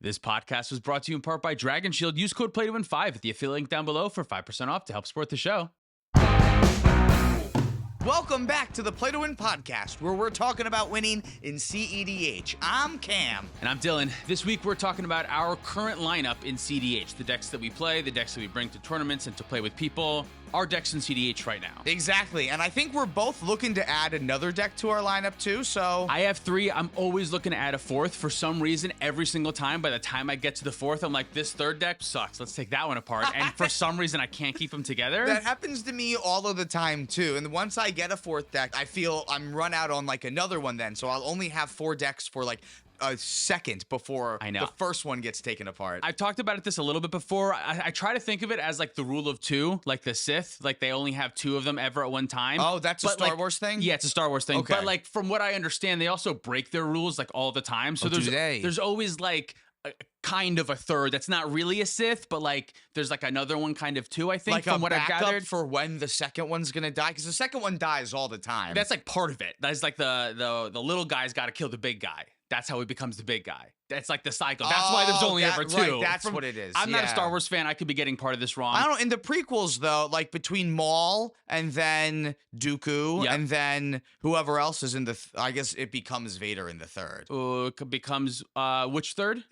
This podcast was brought to you in part by Dragon Shield. Use code PLAYTOWIN5 at the affiliate link down below for 5% off to help support the show. Welcome back to the Play to Win podcast, where we're talking about winning in cEDH. I'm Cam. And I'm Dylan. This week we're talking about our current lineup in cEDH, the decks that we play, the decks that we bring to tournaments and to play with people, our decks in cEDH right now. Exactly, and I think we're both looking to add another deck to our lineup too, so... I have 3. I'm always looking to add a 4th. For some reason, every single time, by the time I get to the 4th, I'm like, this 3rd deck sucks. Let's take that one apart. And for some reason, I can't keep them together. That happens to me all of the time too, and once I get a 4th deck, I feel I'm run out on like another one then, so I'll only have 4 decks for like a second before the first one gets taken apart. I've talked about this a little bit before. I try to think of it as like the rule of 2, like the Sith. Like they only have 2 of them ever at one time. Oh, that's a Star Wars thing? Yeah, it's a Star Wars thing. Okay. But like from what I understand, they also break their rules like all the time. So there's always like a kind of a 3rd that's not really a Sith, but like there's like another one kind of too, I think, like from what I've gathered. For when the second one's gonna die, because the second one dies all the time. That's like part of it. That's like the little guy's got to kill the big guy. That's how he becomes the big guy. That's like the cycle. That's why there's only ever 2. Right, that's what it is. I'm not a Star Wars fan. I could be getting part of this wrong. I don't know. In the prequels, though, like between Maul and then Dooku and then whoever else is in the... I guess it becomes Vader in the 3rd. It becomes... which 3rd?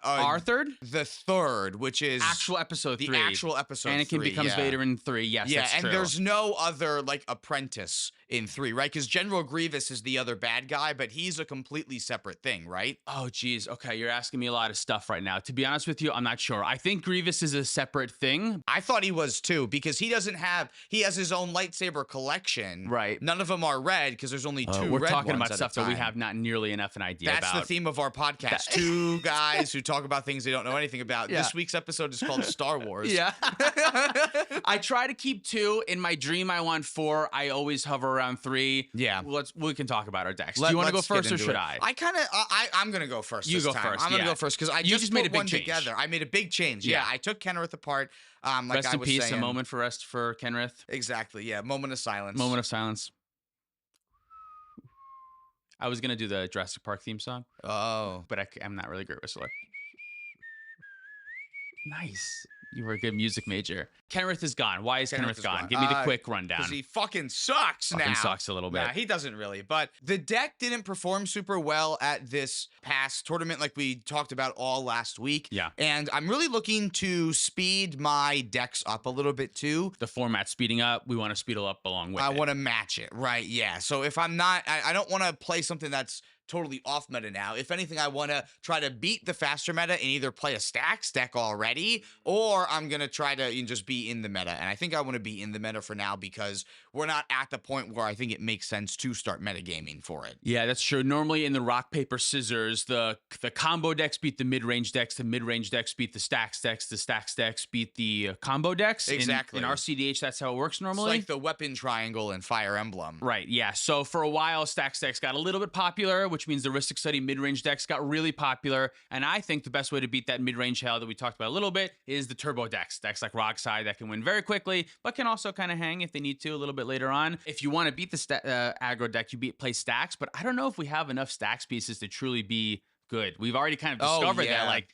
Our 3rd? The 3rd, which is... Actual episode 3. The actual episode 3, Anakin becomes Vader in 3. Yes, yeah, that's and true. there's no other, like, apprentice in 3, right? Because General Grievous is the other bad guy, but he's a completely separate thing, right? Oh, geez. Okay, you're asking me a lot of stuff right now. To be honest with you, I'm not sure. I think Grievous is a separate thing. I thought he was too, because he has his own lightsaber collection. Right. None of them are red because there's only 2 we're red talking ones about stuff that we have not nearly enough an idea about. That's the theme of our podcast. 2 guys who talk about things they don't know anything about. Yeah. This week's episode is called Star Wars. Yeah. I try to keep 2. In my dream, I want 4. I always hover around 3. Yeah. We can talk about our decks. Do you want to go first or should I? I'm going to go first. You this go time. first. I'm going to go first because I just made a big one change. Together. I made a big change. Yeah. I took Kenrith apart. Like rest I in was peace. saying. A moment for rest for Kenrith. Exactly. Yeah. Moment of silence. Moment of silence. I was gonna do the Jurassic Park theme song. Oh, but I'm not really a great whistler. Nice. You were a good music major. Kenrith is gone. Why is Kenrith gone? Give me the quick rundown. Because he fucking sucks now. Fucking sucks a little bit. Nah, he doesn't really. But the deck didn't perform super well at this past tournament like we talked about all last week. Yeah. And I'm really looking to speed my decks up a little bit too. The format speeding up. We want to speed it up along with it. I want to match it. Right, yeah. So if I'm not... I don't want to play something that's totally off meta now. If anything, I want to try to beat the faster meta and either play a stacks deck already, or I'm going to try to just be in the meta. And I think I want to be in the meta for now because we're not at the point where I think it makes sense to start metagaming for it. Yeah, that's true. Normally in the rock, paper, scissors, the combo decks beat the mid-range decks, the mid-range decks beat the stacks decks beat the combo decks. Exactly. In our cEDH, that's how it works normally. It's like the weapon triangle and Fire Emblem. Right, yeah. So for a while, stacks decks got a little bit popular, which means the Ristic Study mid-range decks got really popular. And I think the best way to beat that mid-range hell that we talked about a little bit is the turbo decks. Decks like Rogside that can win very quickly, but can also kind of hang if they need to a little bit later on. If you want to beat the aggro deck, play stacks, but I don't know if we have enough stacks pieces to truly be good. We've already kind of discovered that, like,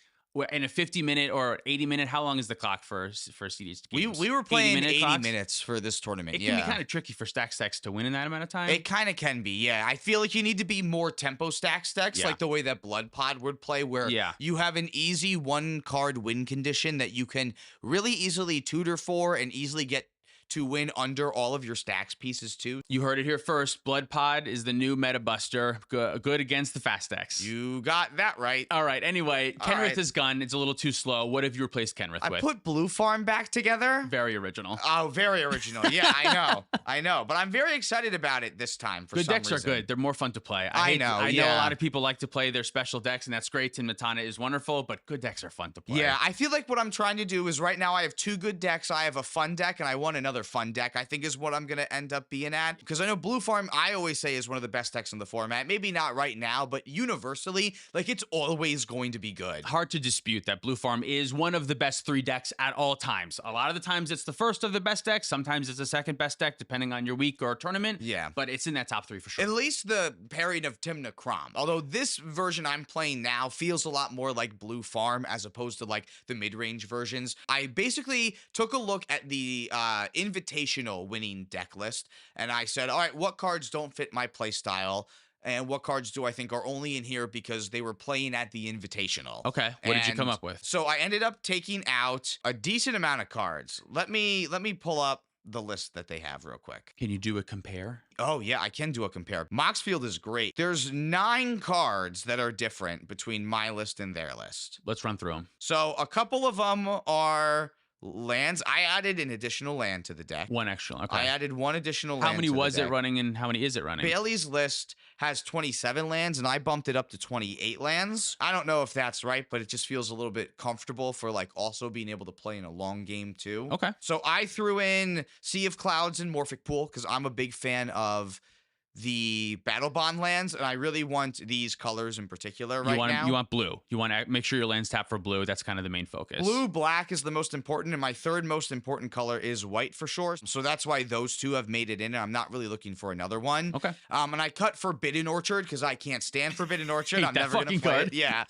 in a 50-minute or 80-minute, how long is the clock for cEDH games? We were playing 80 minutes for this tournament. It can be kind of tricky for stacks decks to win in that amount of time. It kind of can be, yeah. I feel like you need to be more tempo stacks decks, like the way that Blood Pod would play, where you have an easy 1-card win condition that you can really easily tutor for and easily get to win under all of your stacks pieces too. You heard it here first. Blood Pod is the new meta buster. Good against the fast decks. You got that right. All right. Anyway, Kenrith is gone. It's a little too slow. What have you replaced Kenrith with? I put Blue Farm back together. Very original. Oh, very original. Yeah, I know. But I'm very excited about it this time for some reason. Good decks are good. They're more fun to play. I know a lot of people like to play their special decks, and that's great. Tymna and Tana is wonderful, but good decks are fun to play. Yeah, I feel like what I'm trying to do is right now I have 2 good decks. I have a fun deck, and I want another another fun deck, I think, is what I'm going to end up being at. Because I know Blue Farm, I always say, is one of the best decks in the format. Maybe not right now, but universally, like, it's always going to be good. Hard to dispute that Blue Farm is one of the best 3 decks at all times. A lot of the times it's the first of the best decks. Sometimes it's the second best deck, depending on your week or tournament. Yeah. But it's in that top 3 for sure. At least the pairing of Tymna Crom. Although this version I'm playing now feels a lot more like Blue Farm as opposed to like the mid-range versions. I basically took a look at the invitational winning deck list, and I said, all right, what cards don't fit my play style? And what cards do I think are only in here because they were playing at the Invitational? Okay. What did you come up with? So I ended up taking out a decent amount of cards. Let me pull up the list that they have real quick. Can you do a compare? Oh, yeah, I can do a compare. Moxfield is great. There's 9 cards that are different between my list and their list. Let's run through them. So a couple of them are lands. I added an additional land to the deck. 1 extra. Okay. I added 1 additional land. How many to the was it deck. running and how many is it running? Bailey's list has 27 lands, and I bumped it up to 28 lands. I don't know if that's right, but it just feels a little bit comfortable for like also being able to play in a long game too. Okay. So I threw in Sea of Clouds and Morphic Pool because I'm a big fan of the Battle Bond lands, and I really want these colors in particular now. You want blue. You want to make sure your land's tapped for blue. That's kind of the main focus. Blue, black is the most important, and my third most important color is white for sure. So that's why those 2 have made it in, and I'm not really looking for another one. Okay. And I cut Forbidden Orchard because I can't stand Forbidden Orchard. I'm that never going to fucking play card. it. Yeah.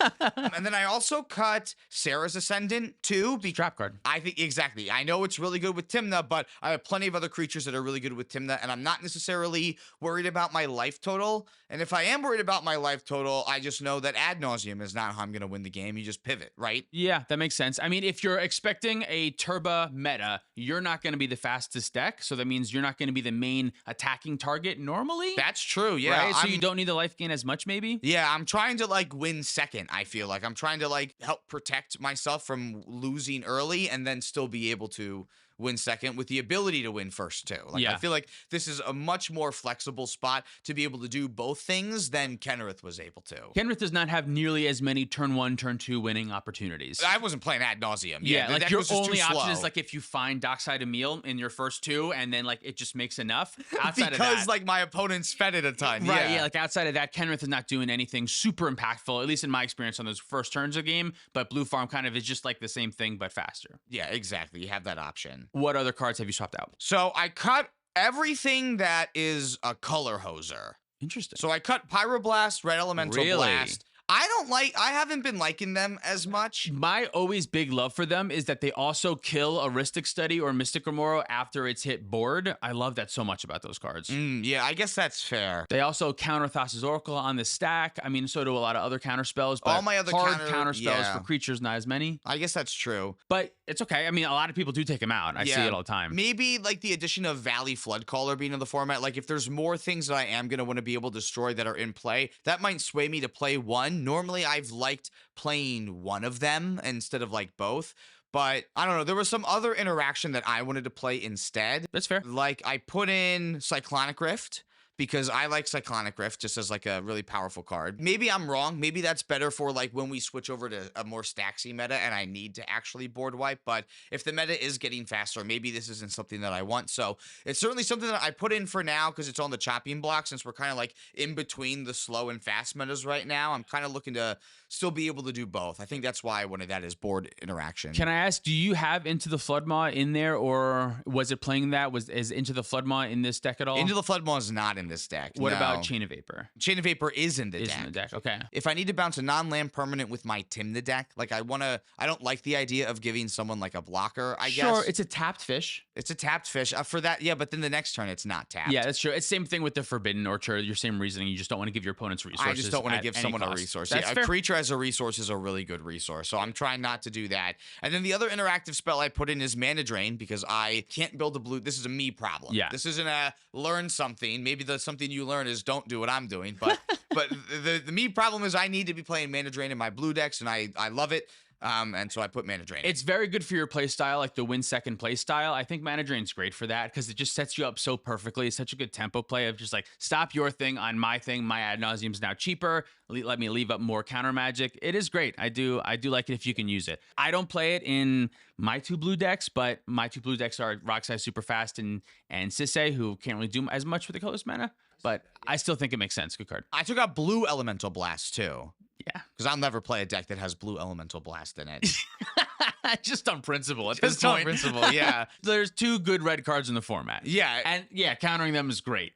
And then I also cut Sarah's Ascendant too. Trap card. I think exactly. I know it's really good with Tymna, but I have plenty of other creatures that are really good with Tymna, and I'm not necessarily worried about my life total. And if I am worried about my life total, I just know that ad nauseum is not how I'm going to win the game. You just pivot, right? Yeah, that makes sense. I mean, if you're expecting a turbo meta, you're not going to be the fastest deck. So that means you're not going to be the main attacking target normally. That's true. Yeah. Right? So you don't need the life gain as much, maybe? Yeah, I'm trying to like win second, I feel like. I'm trying to like help protect myself from losing early and then still be able to win second with the ability to win first too. Like, Yeah. I feel like this is a much more flexible spot to be able to do both things than Kenrith was able to. Kenrith does not have nearly as many turn 1, turn 2 winning opportunities. I wasn't playing ad nauseum. Yeah, the like deck your was just only too option slow. is like if you find Dockside Emil in your first 2 and then like it just makes enough. Outside because of that, like my opponents fed it a ton. right, yeah, like outside of that, Kenrith is not doing anything super impactful, at least in my experience on those first turns of game. But Blue Farm kind of is just like the same thing, but faster. Yeah, exactly. You have that option. What other cards have you swapped out? So I cut everything that is a color hoser. Interesting. So I cut Pyroblast, Red Elemental Really? Blast. I haven't been liking them as much. My always big love for them is that they also kill a Rhystic Study or Mystic Remoro after it's hit board. I love that so much about those cards. Yeah, I guess that's fair. They also counter Thassa's Oracle on the stack. I mean, so do a lot of other counter spells, but All my other hard counter- spells yeah. for creatures, not as many. I guess that's true. But it's okay. I mean, a lot of people do take them out. I see Yeah. it all the time. Maybe like the addition of Valley Floodcaller being in the format. Like if there's more things that I am going to want to be able to destroy that are in play, that might sway me to play one. Normally I've liked playing one of them instead of like both. But I don't know. There was some other interaction that I wanted to play instead. That's fair. Like I put in Cyclonic Rift because I like Cyclonic Rift just as like a really powerful card. Maybe I'm wrong. Maybe that's better for like when we switch over to a more Staxy meta and I need to actually board wipe. But if the meta is getting faster, maybe this isn't something that I want. So it's certainly something that I put in for now because it's on the chopping block since we're kind of like in between the slow and fast metas right now. I'm kind of looking to still be able to do both. I think that's why I wanted that as board interaction. Can I ask, do you have Into the Floodmaw in there, or was it playing that? Is Into the Floodmaw in this deck at all? Into the Floodmaw is not in this deck. What no. about Chain of Vapor? Chain of Vapor is in the Is deck. in the deck. Okay. If I need to bounce a non-land permanent with my Tymna deck, like I don't like the idea of giving someone like a blocker, I guess. Sure, it's a tapped fish. It's a tapped fish. For that, yeah, but then the next turn it's not tapped. Yeah, that's true. It's same thing with the Forbidden Orchard. Your same reasoning. You just don't want to give your opponents resources. I just don't want to at give any someone a cost. resource. That's Yeah, fair. a creature as a resource is a really good resource, so I'm trying not to do that. And then the other interactive spell I put in is Mana Drain because I can't build a blue. This is a me problem. Yeah. This isn't a learn something. Maybe the something you learn is don't do what I'm doing. But but the me problem is I need to be playing Mana Drain in my blue decks, and I love it. And so I put Mana Drain. It's very good for your play style, like the win second play style. I think Mana Drain's great for that because it just sets you up so perfectly. It's such a good tempo play of just like stop your thing on my thing. My ad nauseum's now cheaper. Let me leave up more counter magic. It is great. I do like it if you can use it. I don't play it in my 2 blue decks, but my 2 blue decks are Rograkh Super Fast and Sisay, who can't really do as much with the colorless mana. But I still think it makes sense. Good card. I took out Blue Elemental Blast too. Yeah. Because I'll never play a deck that has Blue Elemental Blast in it. Just on principle at Just this on point. principle, yeah. There's 2 good red cards in the format. Yeah. And yeah, countering them is great.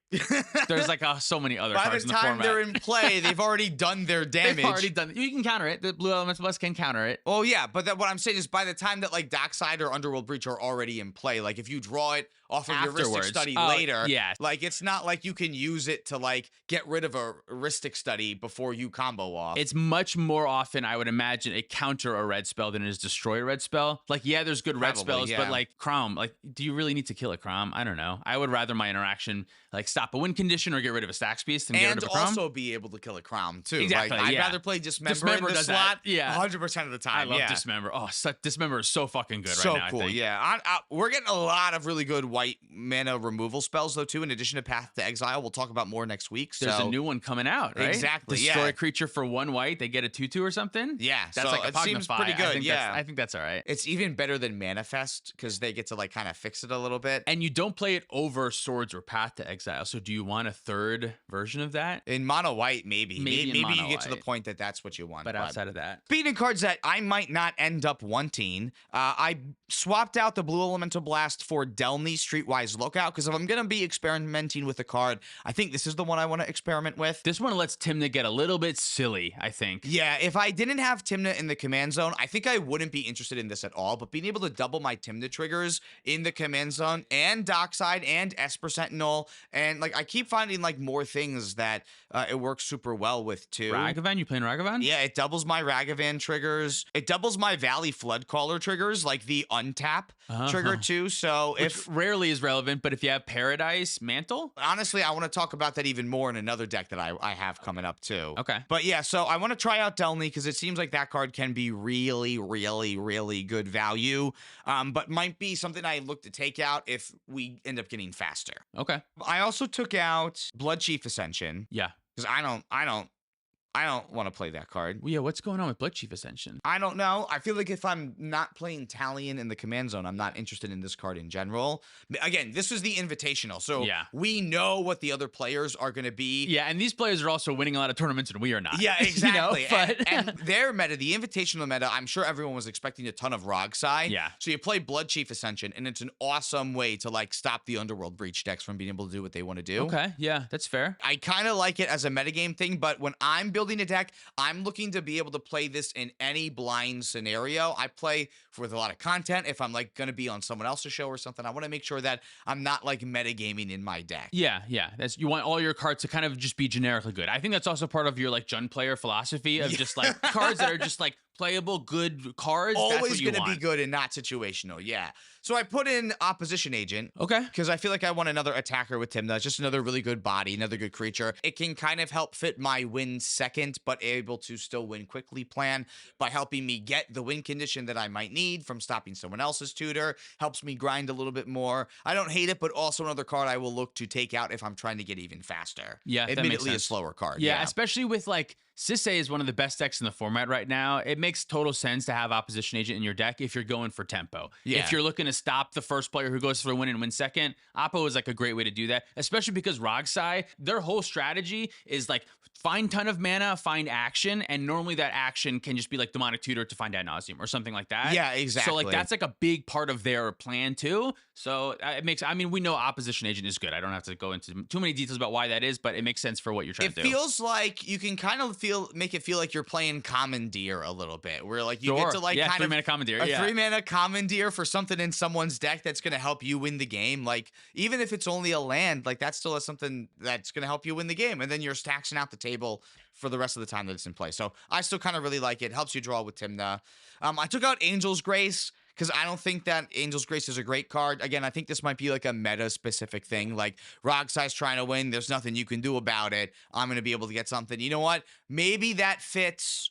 There's like so many other cards in the format. By the time they're in play, they've already done their damage. They've already done it. You can counter it. The Blue Elemental Blast can counter it. Oh, yeah. But what I'm saying is by the time that like Dockside or Underworld Breach are already in play, like if you draw it off of your Rhystic Afterwards. Study Oh, later, yeah. like it's not like you can use it to like get rid of a Rhystic Study before you combo off. It's much more often, I would imagine, a counter a red spell than it is destroy a red spell. Like, yeah, there's good red Probably, spells, yeah. but like Crom, like, do you really need to kill a Crom? I don't know. I would rather my interaction like stop a win condition or get rid of a stacks piece than get rid and of a Crom. also be able to kill a Crown too. Exactly, Like, I'd yeah. rather play Dismember, Dismember in the does slot. that, yeah. 100% of the time. I love yeah. Dismember. Oh, Dismember is so fucking good So right now. cool, I think. yeah. We're getting a lot of really good white mana removal spells though too. In addition to Path to Exile, we'll talk about more next week. There's so a new one coming out, right? Exactly, Destroy yeah. a creature for 1 white. They get a 2/2 or something. Yeah, That's so like a it seems Pognify. pretty good. I think that's all right. It's even better than Manifest because they get to like kind of fix it a little bit. And you don't play it over Swords or Path to Exile. So do you want a third version of that? In mono white, maybe Maybe in you mono get to the white. point that that's what you want. But outside of that, Speaking of cards that I might not end up wanting, I swapped out the Blue Elemental Blast for Delny Streetwise Lookout because if I'm gonna be experimenting with a card, I think this is the one I want to experiment with. this one lets Tymna get a little bit silly, I think. Yeah, if I didn't have Tymna in the command zone, I think I wouldn't be interested in this at all. But being able to double my Tymna triggers in the command zone and Dockside and Esper Sentinel, and like I keep finding like more things that it works super well with too. Ragavan, you playing Ragavan? Yeah, it doubles my Ragavan triggers. It doubles my Valley Floodcaller triggers, like the untap trigger too. So Which if rarely is relevant, but if you have Paradise Mantle, honestly, I want to talk about that even more in another deck that I have coming up too. okay. But yeah, so I want to try out Delny because it seems like that card can be really, really, really good value. But might be something I look to take out if we end up getting faster. Okay. I also took out Blood Chief Ascension Yeah. because I don't want to play that card. Well, yeah, what's going on with Blood Chief Ascension? I don't know. I feel like if I'm not playing Talion in the command zone, I'm not interested in this card in general. Again, this is the invitational, so Yeah. we know what the other players are going to be. Yeah, and these players are also winning a lot of tournaments and we are not. Yeah, You know, exactly. but and their meta, the invitational meta, I'm sure everyone was expecting a ton of Rograkh. Yeah. So you play Blood Chief Ascension, and it's an awesome way to like stop the Underworld Breach decks from being able to do what they want to do. Okay, yeah, that's fair. I kind of like it as a metagame thing, but when I'm building a deck, I'm looking to be able to play this in any blind scenario. I play with a lot of content. If I'm like going to be on someone else's show or something, I want to make sure that I'm not like metagaming in my deck. Yeah, yeah. That's you want all your cards to kind of just be generically good. I think that's also part of your like Jund player philosophy of just like cards that are just like playable, good cards. Always going going to be good and not situational. Yeah. So I put in Opposition Agent. Okay. Because I feel like I want another attacker with Tymna. Just another really good body, another good creature. It can kind of help fit my win second, but able to still win quickly plan by helping me get the win condition that I might need from stopping someone else's tutor. Helps me grind a little bit more. I don't hate it, but also another card I will look to take out if I'm trying to get even faster. Yeah, that makes Admittedly a sense. slower card. Yeah, especially with like Sisay is one of the best decks in the format right now. It makes total sense to have Opposition Agent in your deck if you're going for tempo. Yeah. If you're looking to stop the first player who goes for the win and win second, Oppo is like a great way to do that, especially because Rograkh, their whole strategy is like find ton of mana, find action, and normally that action can just be like Demonic Tutor to find ad nauseum or something like that. Yeah, exactly. So like that's like a big part of their plan too. So it makes, I mean, we know Opposition Agent is good. I don't have to go into too many details about why that is, but it makes sense for what you're trying It to do. feels like you can kind of make it feel like you're playing Commandeer a little bit, where like you Sure. get to like Yeah, kind of 3-mana Commandeer, a yeah. 3-mana Commandeer for something in someone's deck that's going to help you win the game. Like even if it's only a land, like that still is something that's going to help you win the game, and then you're staxing out the table for the rest of the time that it's in play. So I still kind of really like it. Helps you draw with Tymna. I took out Angel's Grace because I don't think that Angel's Grace is a great card. Again, I think this might be like a meta-specific thing. Like, Rograk's trying to win. There's nothing you can do about it. I'm going to be able to get something. You know what? Maybe that fits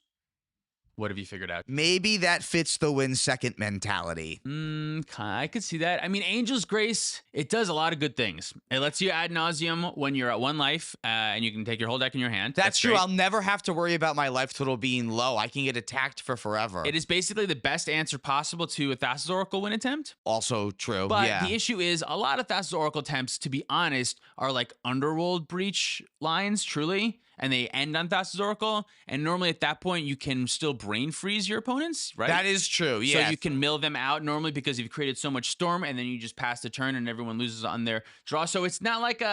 What have you figured out? Maybe that fits the win second mentality. I could see that. I mean, Angel's Grace, it does a lot of good things. It lets you ad nauseum when you're at 1 life, and you can take your whole deck in your hand. That's true. great. I'll never have to worry about my life total being low. I can get attacked for forever. It is basically the best answer possible to a Thassa's Oracle win attempt. Also true. But yeah. the issue is a lot of Thassa's Oracle attempts, to be honest, are like Underworld Breach lines, truly. And they end on Thassa's Oracle. And normally at that point, you can still brain freeze your opponents, right? That is true, yeah. So you can mill them out normally because you've created so much storm, and then you just pass the turn and everyone loses on their draw. So it's not like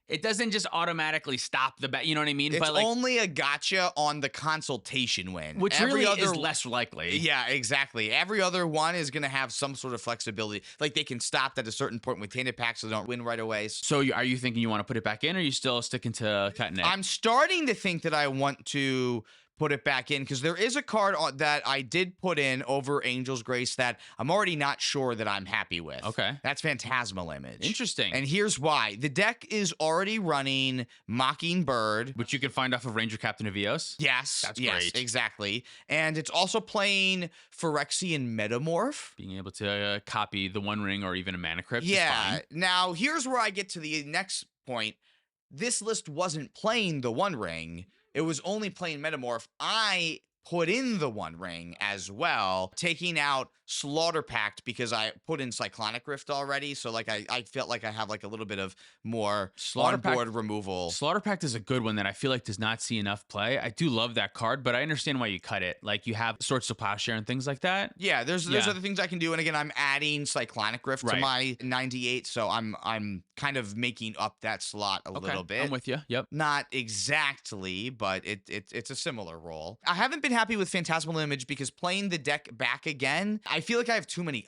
it doesn't just automatically stop the bet. You know what I mean? It's but like, only a gotcha on the consultation win. which really is less likely. Yeah, exactly. Every other one is going to have some sort of flexibility. Like they can stop at a certain point with tainted packs so they don't win right away. So are you thinking you want to put it back in, or are you still sticking to cutting it? I'm starting to think that I want to put it back in because there is a card that I did put in over Angel's Grace that I'm already not sure that I'm happy with. Okay. That's Phantasmal Image. Interesting. And here's why. The deck is already running Mockingbird. Which you can find off of Ranger Captain of Eos. Yes. That's yes, great. exactly. And it's also playing Phyrexian Metamorph. Being able to copy the One Ring or even a Mana Crypt is Yeah. fine. Now, here's where I get to the next point. This list wasn't playing the One Ring. It was only playing Metamorph. I put in the One Ring as well, taking out Slaughter Pact because I put in Cyclonic Rift already. So like I felt like I have like a little bit of more Slaughter Pact- board removal. Slaughter Pact is a good one that I feel like does not see enough play. I do love that card, but I understand why you cut it. Like you have Swords to Plowshare and things like that. Yeah, there's Yeah. other things I can do, and again, I'm adding Cyclonic Rift to Right. my 98, so I'm kind of making up that slot a little bit. I'm with you. Yep. Not exactly, but it's a similar role. I haven't been happy with Phantasmal Image because playing the deck back again, I feel like I have too many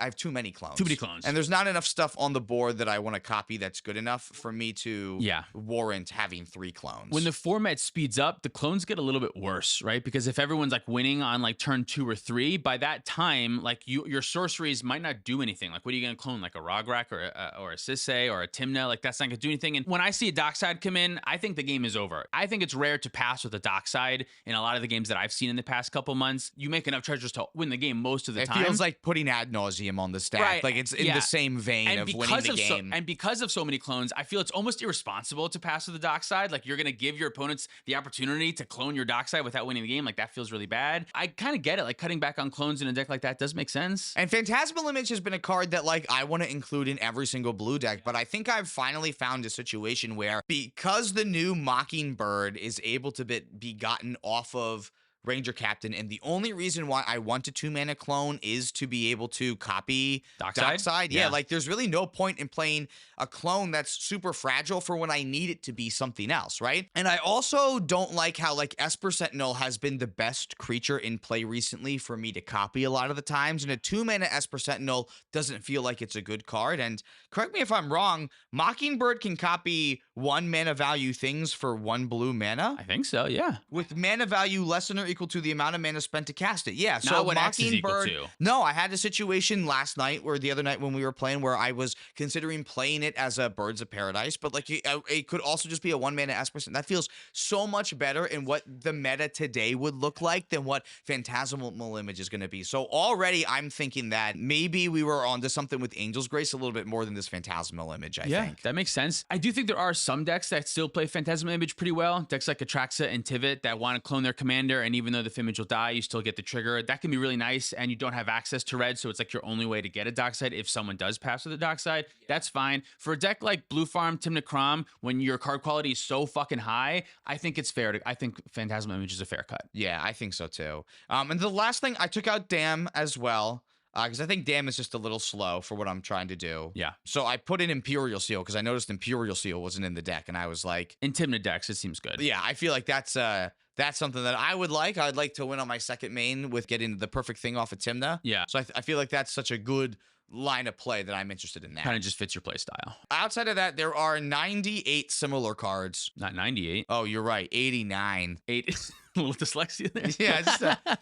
clones. Too many clones. And there's not enough stuff on the board that I want to copy that's good enough for me to Yeah. warrant having 3 clones. When the format speeds up, the clones get a little bit worse, right? Because if everyone's like winning on like turn 2 or 3, by that time, like your sorceries might not do anything. Like, what are you going to clone? Like a Rograkh or a Sisay or a Tymna? Like, that's not going to do anything. And when I see a Dockside come in, I think the game is over. I think it's rare to pass with a Dockside in a lot of the games that I've seen in the past couple months. You make enough treasures to win the game most of the time. It feels like putting ad nauseum on the stack. Right. Like it's in Yeah. the same vein And of because winning the of game. and because of so many clones, I feel it's almost irresponsible to pass with the Dockside. Like, you're going to give your opponents the opportunity to clone your Dockside without winning the game. Like, that feels really bad. I kind of get it. Like, cutting back on clones in a deck like that does make sense. And Phantasmal Image has been a card that like I want to include in every single blue deck, but I think I've finally found a situation where because the new Mockingbird is able to be gotten off of Ranger Captain, and the only reason why I want a 2-mana clone is to be able to copy Dockside? Yeah, Yeah. like there's really no point in playing a clone that's super fragile for when I need it to be something else, right? And I also don't like how like Esper Sentinel has been the best creature in play recently for me to copy a lot of the times, and a 2-mana Esper Sentinel doesn't feel like it's a good card. And correct me if I'm wrong, Mockingbird can copy 1 mana value things for 1 blue mana I think so, yeah. with mana value less than or equal to the amount of mana spent to cast it. Yeah, so Not what X is equal Mockingbird. to. No, I had a situation last night or the other night when we were playing where I was considering playing it as a Birds of Paradise, but like it could also just be a 1-mana Esper. That feels so much better in what the meta today would look like than what Phantasmal Image is going to be. So already I'm thinking that maybe we were onto something with Angel's Grace a little bit more than this Phantasmal Image, I think. That makes sense. I do think there are some decks that still play Phantasmal Image pretty well. Decks like Atraxa and Tivit that want to clone their commander, and even though the image will die, you still get the trigger. That can be really nice, and you don't have access to red, so it's like your only way to get a Dockside if someone does pass with a Dockside. That's fine. For a deck like Blue Farm, Tymna Crom, when your card quality is so fucking high, I think it's fair. I think Phantasmal Image is a fair cut. Yeah, I think so too. And the last thing, I took out Dam as well, because I think Dam is just a little slow for what I'm trying to do. Yeah. So I put in Imperial Seal because I noticed Imperial Seal wasn't in the deck, and I was like, In Tymna decks, it seems good. yeah, I feel like that's something that I would like. I'd like to win on my second main with getting the perfect thing off of Tymna. Yeah. So I feel like that's such a good line of play that I'm interested in that. Kind of just fits your play style. Outside of that, there are 98 similar cards. Not 98. Oh, you're right, 89. 8. A little dyslexia there. Yeah,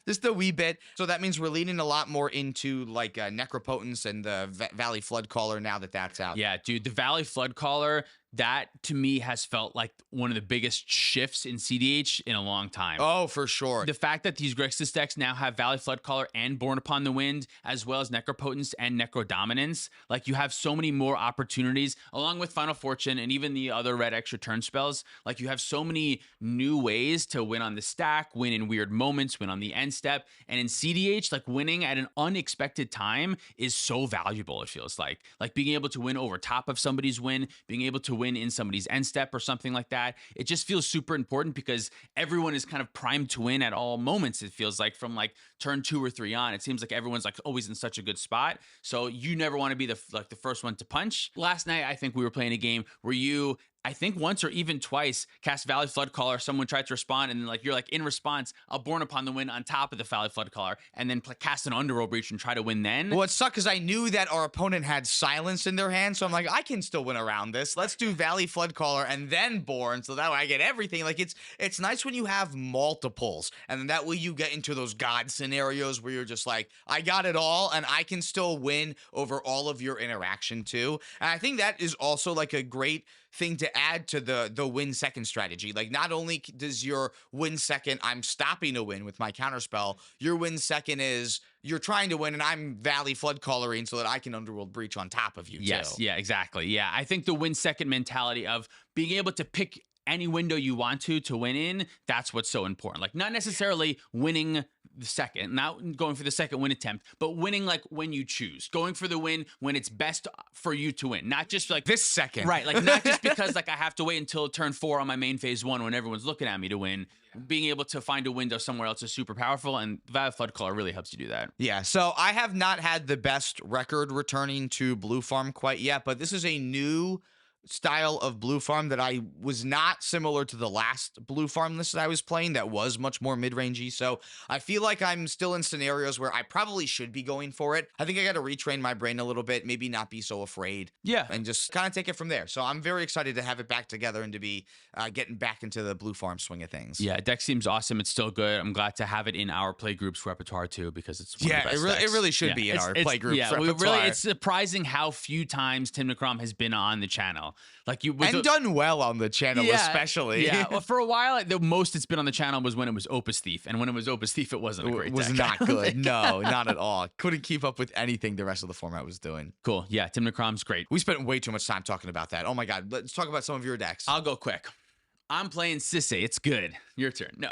just a wee bit. So that means we're leaning a lot more into like Necropotence and the Valley Flood Caller now that that's out. Yeah, dude, the Valley Flood Caller, that to me has felt like one of the biggest shifts in cEDH in a long time. Oh, for sure. The fact that these Grixis decks now have Valley Floodcaller and Born Upon the Wind, as well as Necropotence and Necrodominance, like you have so many more opportunities, along with Final Fortune and even the other red extra turn spells. Like you have so many new ways to win on the stack, win in weird moments, win on the end step. And in cEDH, like winning at an unexpected time is so valuable, it feels like. Like being able to win over top of somebody's win, being able to win in somebody's end step or something like that. It just feels super important because everyone is kind of primed to win at all moments. It feels like from like turn 2 or 3 on, it seems like everyone's like always in such a good spot. So you never want to be the first one to punch. Last night, I think we were playing a game where you, I think once or even twice, cast Valley Floodcaller, someone tried to respond, and then like you're like in response, a Born Upon the Wind on top of the Valley Floodcaller, and then cast an Underworld Breach and try to win then. Well, it sucked because I knew that our opponent had Silence in their hand, so I'm like, I can still win around this. Let's do Valley Floodcaller and then Born, so that way I get everything. Like it's nice when you have multiples, and then that way you get into those God scenarios where you're just like, I got it all, and I can still win over all of your interaction too. And I think that is also like a great thing to add to the win second strategy. Like not only does your win second, I'm stopping a win with my counterspell, your win second is you're trying to win and I'm Valley Floodcallering so that I can Underworld Breach on top of you. Yes, too. yeah, exactly. Yeah, I think the win second mentality of being able to pick any window you want to win in, that's what's so important. Like not necessarily winning the second, not going for the second win attempt, but winning like when you choose, going for the win when it's best for you to win, not just like this second, right? Like not just because like I have to wait until turn 4 on my main phase 1 when everyone's looking at me to win. Being able to find a window somewhere else is super powerful, and Valley Floodcaller really helps you do that. Yeah, so I have not had the best record returning to Blue Farm quite yet, but this is a new style of Blue Farm that I was not similar to the last Blue Farm list that I was playing that was much more mid-rangey. So I feel like I'm still in scenarios where I probably should be going for it. I think I got to retrain my brain a little bit, maybe not be so afraid. Yeah. And just kind of take it from there. So I'm very excited to have it back together and to be getting back into the Blue Farm swing of things. Yeah, deck seems awesome. It's still good. I'm glad to have it in our play groups repertoire too, because it's one of the best decks. It really should be in our play groups repertoire. Really, it's surprising how few times Tymna has been on the channel. Like you and done well on the channel, especially. Yeah, well, for a while, the most it's been on the channel was when it was Opus Thief, and when it was Opus Thief, it wasn't a great deck. It was not good. No, not at all. Couldn't keep up with anything the rest of the format was doing. Cool. Yeah, Tymna great. We spent way too much time talking about that. Oh my god, let's talk about some of your decks. I'll go quick. I'm playing Sisay. It's good. Your turn. No.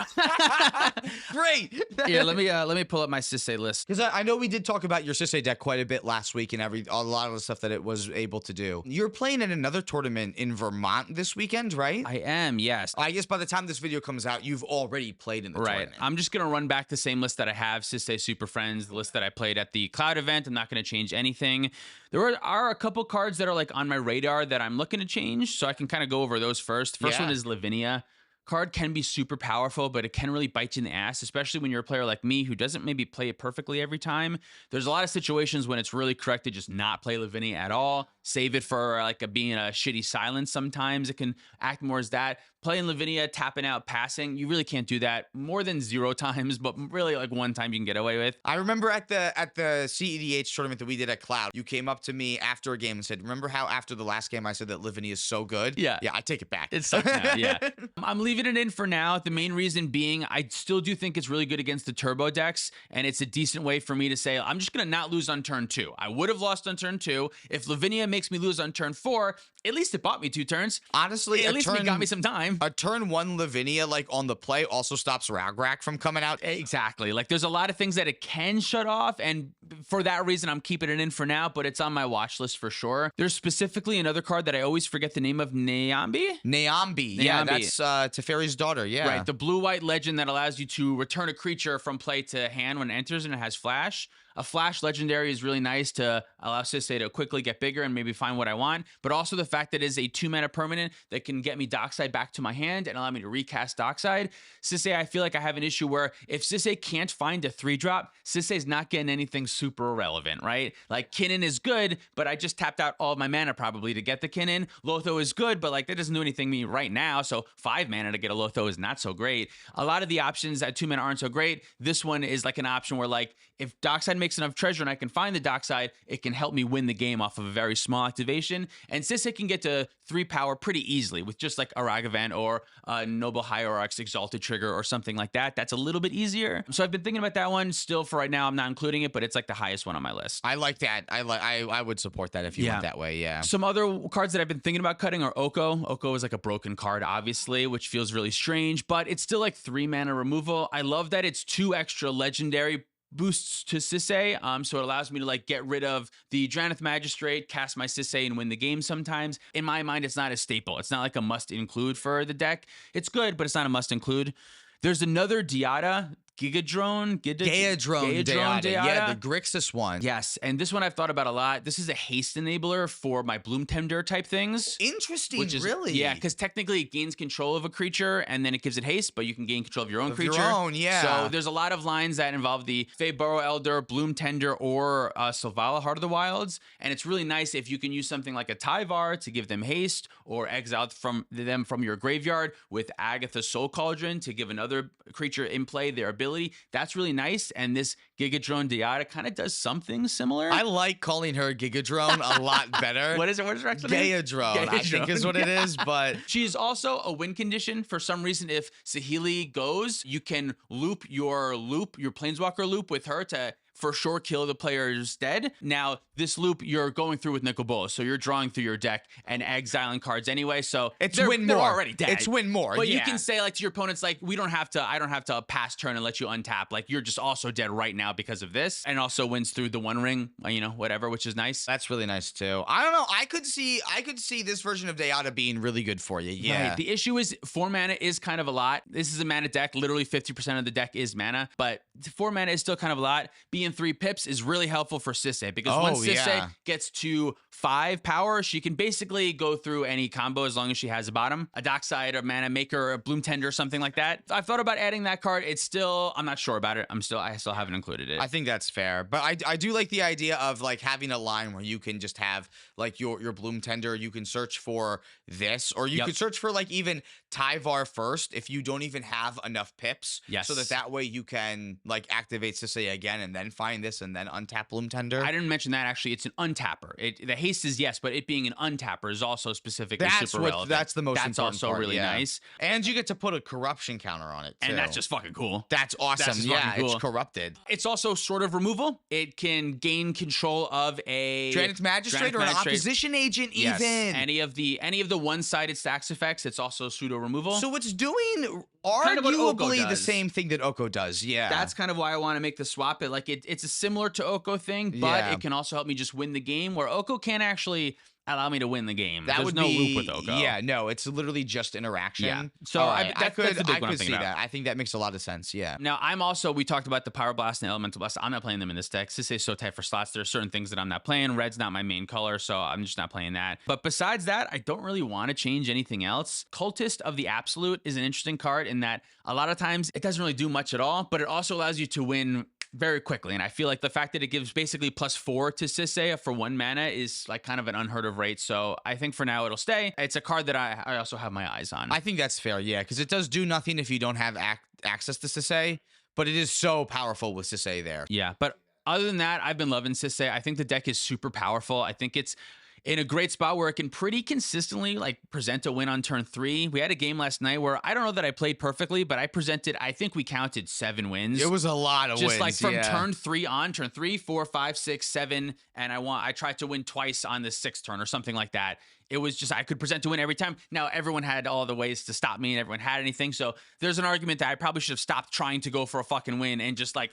Great. Here, let me pull up my Sisay list. Because I know we did talk about your Sisay deck quite a bit last week and a lot of the stuff that it was able to do. You're playing in another tournament in Vermont this weekend, right? I am, yes. I guess by the time this video comes out, you've already played in the tournament. I'm just going to run back the same list that I have, Sisay Super Friends, the list that I played at the Cloud event. I'm not going to change anything. There are a couple cards that are like on my radar that I'm looking to change, so I can kind of go over those first. First one is Lavinia. Card can be super powerful, but it can really bite you in the ass, especially when you're a player like me who doesn't maybe play it perfectly every time. There's a lot of situations when it's really correct to just not play Lavinia at all. Save it for like being a shitty silence sometimes. It can act more as that. Playing Lavinia, tapping out, passing, you really can't do that more than 0 times, but really like 1 time you can get away with. I remember at the cEDH tournament that we did at Cloud, you came up to me after a game and said, remember how after the last game I said that Lavinia is so good? Yeah. Yeah, I take it back. It sucks now, yeah. I'm leaving it in for now. The main reason being I still do think it's really good against the turbo decks, and it's a decent way for me to say, I'm just going to not lose on turn 2. I would have lost on turn 2. If Lavinia makes me lose on turn 4, at least it bought me 2 turns. Honestly, at least it got me some time. A turn 1 Lavinia, like on the play, also stops Rograkh from coming out. Exactly. Like there's a lot of things that it can shut off, and for that reason, I'm keeping it in for now, but it's on my watch list for sure. There's specifically another card that I always forget the name of, Nyambi? Nyambi. Yeah, that's Teferi's daughter, yeah. Right, the blue-white legend that allows you to return a creature from play to hand when it enters and it has flash. A flash legendary is really nice to allow Sisay to quickly get bigger and maybe find what I want, but also the fact that it is a 2-mana permanent that can get me Dockside back to my hand and allow me to recast Dockside. Sisay, I feel like I have an issue where if Sisay can't find a 3-drop, Sisay's not getting anything super irrelevant, right? Like Kinnan is good, but I just tapped out all of my mana probably to get the Kinnan. Lotho is good, but like that doesn't do anything to me right now. So 5 mana to get a Lotho is not so great. A lot of the options at 2 mana aren't so great. This one is like an option where like if Dockside makes enough treasure and I can find the Dockside, it can help me win the game off of a very small activation. And Sisay can get to 3 power pretty easily with just like a Ragavan or a Noble Hierarch's Exalted Trigger or something like that. That's a little bit easier. So I've been thinking about that one. Still for right now, I'm not including it, but it's like the highest one on my list. I like that. I would support that if you went that way. Yeah. Some other cards that I've been thinking about cutting are Oko. Oko is like a broken card, obviously, which feels really strange, but it's still like 3 mana removal. I love that it's 2 extra legendary boosts to Sisay, so it allows me to like get rid of the Dranith Magistrate, cast my Sisay, and win the game sometimes. In my mind, it's not a staple. It's not like a must include for the deck. It's good, but it's not a must include. There's another Diada, Gigadrone, Diada. Yeah, the Grixis one. Yes, and this one I've thought about a lot. This is a haste enabler for my Bloom Tender type things. Interesting, really? Yeah, because technically it gains control of a creature and then it gives it haste, but you can gain control of your own creature. So there's a lot of lines that involve the Fey Burrow Elder, Bloom Tender, or Selvala, Heart of the Wilds, and it's really nice if you can use something like a Tyvar to give them haste, or exile them from your graveyard with Agatha's Soul Cauldron to give another creature in play their ability. That's really nice, and this Gigadrone Diada kind of does something similar. I like calling her Gigadrone a lot better. What is it? What is her actual name? Gaeadrone, I think is what it is, but... She's also a win condition. For some reason, if Saheeli goes, you can loop your Planeswalker loop with her to for sure kill the player's dead. Now, this loop you're going through with Nicol Bolas, so you're drawing through your deck and exiling cards anyway, so they're already dead. It's win more, But you can say like to your opponents, like, I don't have to pass turn and let you untap. Like, you're just also dead right now because of this. And also wins through the One Ring, whatever, which is nice. That's really nice too. I don't know. I could see this version of Diada being really good for you. Yeah. Right. The issue is 4 mana is kind of a lot. This is a mana deck. Literally 50% of the deck is mana, but 4 mana is still kind of a lot. Being 3 pips is really helpful for Sisay because once Sisay gets to 5 power, she can basically go through any combo as long as she has a bottom, a Dockside, a Mana Maker, a Bloom Tender, something like that. I've thought about adding that card. I'm not sure about it. I still haven't included it. I think that's fair, but I do like the idea of like having a line where you can just have like your Bloom Tender. You can search for this, or you could search for like even Tyvar first if you don't even have enough pips. Yes. So that way you can like activate Sisay again and then find this and then untap Bloom Tender. I didn't mention that actually. It's an untapper. The haste is yes, but it being an untapper is also specifically super relevant. That's the most important That's also part, really nice. And you get to put a corruption counter on it too. And that's just fucking cool. That's awesome. That's fucking cool. It's corrupted. It's also sort of removal. It can gain control of a Dranith Magistrate or an opposition agent even. Any of the one-sided stacks effects, it's also pseudo removal. So it's doing kind of arguably the same thing that Oko does. Yeah. That's kind of why I want to make the swap. It's a similar to Oko thing, but it can also help me just win the game, where Oko can't actually allow me to win the game. There's no loop with Oko. Yeah, no, it's literally just interaction. Yeah. So that's the big one I'm thinking about. That. I think that makes a lot of sense. Yeah. Now, we talked about the Pyroblast and Elemental Blast. I'm not playing them in this deck. Sisay's so tight for slots. There are certain things that I'm not playing. Red's not my main color, so I'm just not playing that. But besides that, I don't really want to change anything else. Cultist of the Absolute is an interesting card in that a lot of times it doesn't really do much at all, but it also allows you to win very quickly. And I feel like the fact that it gives basically +4 to Sisay for 1 mana is like kind of an unheard of rate. So I think for now it'll stay. It's a card that I also have my eyes on. I think that's fair, yeah, because it does do nothing if you don't have access to Sisay, but it is so powerful with Sisay there. Yeah, but other than that, I've been loving Sisay. I think the deck is super powerful. I think it's in a great spot where it can pretty consistently like present a win on turn 3. We had a game last night where I don't know that I played perfectly, but I think we counted 7 wins. It was a lot of wins. Just like from turn 3 on, turn 3, 4, 5, 6, 7, and I tried to win twice on the 6th turn or something like that. It was just, I could present to win every time. Now, everyone had all the ways to stop me and everyone had anything. So there's an argument that I probably should have stopped trying to go for a fucking win and just like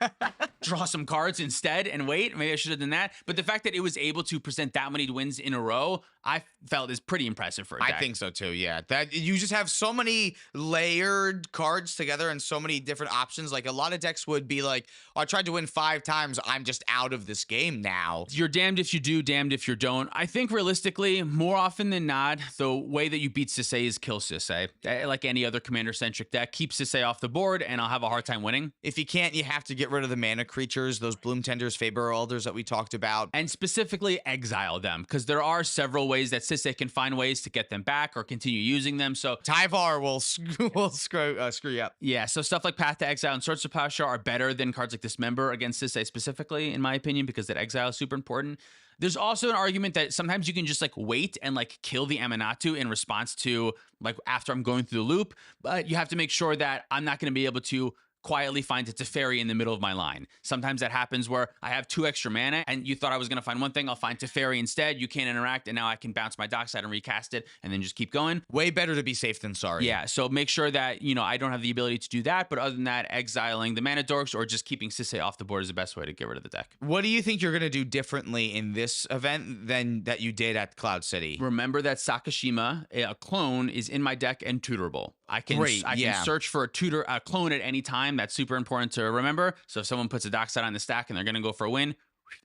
draw some cards instead and wait. Maybe I should have done that. But the fact that it was able to present that many wins in a row, I felt is pretty impressive for a deck. I think so too, yeah. That you just have so many layered cards together and so many different options. Like a lot of decks would be like, oh, I tried to win 5 times. I'm just out of this game now. You're damned if you do, damned if you don't. I think realistically, more often often than not, the way that you beat Sisay is kill Sisay. Like any other commander-centric deck, keep Sisay off the board, and I'll have a hard time winning. If you can't, you have to get rid of the mana creatures, those Bloom Tenders, Faber Elders that we talked about. And specifically exile them, because there are several ways that Sisay can find ways to get them back or continue using them. So Tyvar will screw you up. yeah, so stuff like Path to Exile and Swords of Pasha are better than cards like Dismember against Sisay specifically, in my opinion, because that exile is super important. There's also an argument that sometimes you can just like wait and like kill the Amanatu in response to like after I'm going through the loop, but you have to make sure that I'm not going to be able to quietly find a Teferi in the middle of my line. Sometimes that happens where I have 2 extra mana and you thought I was going to find one thing, I'll find Teferi instead. You can't interact, and now I can bounce my dockside and recast it and then just keep going. Way better to be safe than sorry. Yeah, so make sure that, you know, I don't have the ability to do that, but other than that, exiling the mana dorks or just keeping Sisay off the board is the best way to get rid of the deck. What do you think you're going to do differently in this event than that you did at Cloud City? Remember that Sakashima, a clone, is in my deck and tutorable. I can search for a clone at any time. That's super important to remember. So if someone puts a dockside on the stack and they're going to go for a win,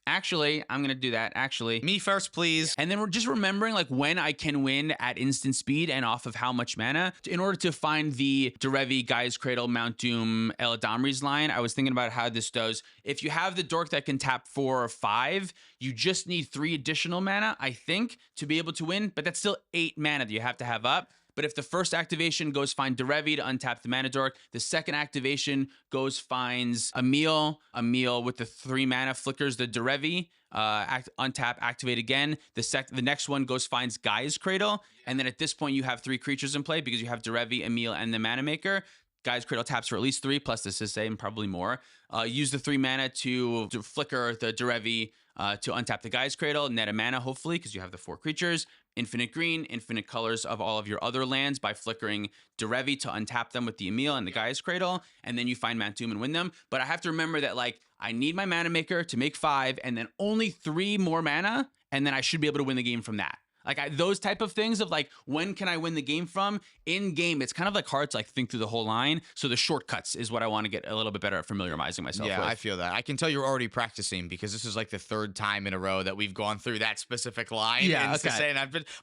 actually, I'm going to do that. Actually, me first, please. And then we're just remembering like when I can win at instant speed and off of how much mana. In order to find the Derevi, Gaia's Cradle, Mount Doom, Eladamri's line, I was thinking about how this does. If you have the dork that can tap 4 or 5, you just need 3 additional mana, I think, to be able to win. But that's still 8 mana that you have to have up. But if the first activation goes find Derevi to untap the mana dork, the second activation goes finds Emil with the 3 mana flickers the Derevi, untap, activate again. The next one goes finds Gaia's Cradle, and then at this point you have 3 creatures in play because you have Derevi, Emil, and the Mana Maker. Gaia's Cradle taps for at least 3 plus the Sisay and probably more. Use the 3 mana to flicker the Derevi to untap the Gaia's Cradle, net a mana hopefully because you have the 4 creatures. Infinite green, infinite colors of all of your other lands by flickering Derevi to untap them with the Emil and the Gaia's Cradle, and then you find Mount Doom and win them. But I have to remember that like I need my Mana Maker to make 5 and then only 3 more mana, and then I should be able to win the game from that. Like those type of things of like, when can I win the game from? In game, it's kind of like hard to like think through the whole line. So the shortcuts is what I want to get a little bit better at familiarizing myself with. Yeah, I feel that. I can tell you're already practicing because this is like the 3rd time in a row that we've gone through that specific line. Yeah, okay.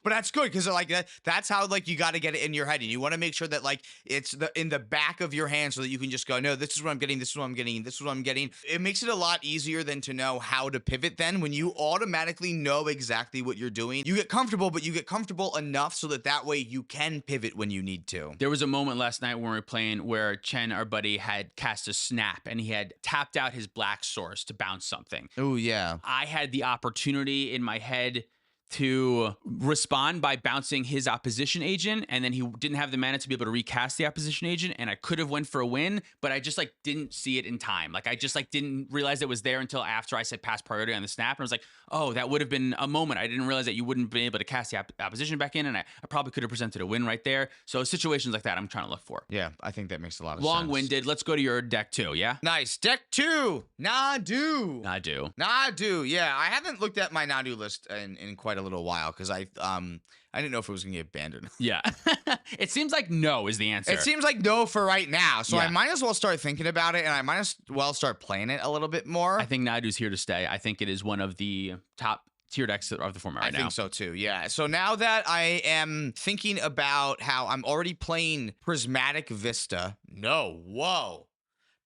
But that's good because like that's how like you got to get it in your head, and you want to make sure that like it's in the back of your hand so that you can just go, no, this is what I'm getting, this is what I'm getting, this is what I'm getting. It makes it a lot easier than to know how to pivot. Then when you automatically know exactly what you're doing, you get comfortable, but you get comfortable enough so that way you can pivot when you need to. There was a moment last night when we were playing where Chen, our buddy, had cast a snap and he had tapped out his black source to bounce something. Oh, yeah. I had the opportunity in my head to respond by bouncing his opposition agent, and then he didn't have the mana to be able to recast the opposition agent, and I could have went for a win, but I just like didn't see it in time. Like I just like didn't realize it was there until after I said pass priority on the snap, and I was like, oh, that would have been a moment. I didn't realize that you wouldn't be able to cast the opposition back in, and I probably could have presented a win right there. So situations like that I'm trying to look for. Yeah, I think that makes a lot of sense. Long-winded. Let's go to your deck too, yeah? Nice. Deck 2, Nadu. Yeah, I haven't looked at my Nadu list in quite a little while because I didn't know if it was gonna get banned or not. Yeah. It seems like no is the answer. It seems like no for right now. So Yeah. I might as well start thinking about it, and I might as well start playing it a little bit more. I think Nadu's here to stay. I think it is one of the top tier decks of the format right now. I think so too, yeah. So now that I am thinking about how I'm already playing Prismatic Vista.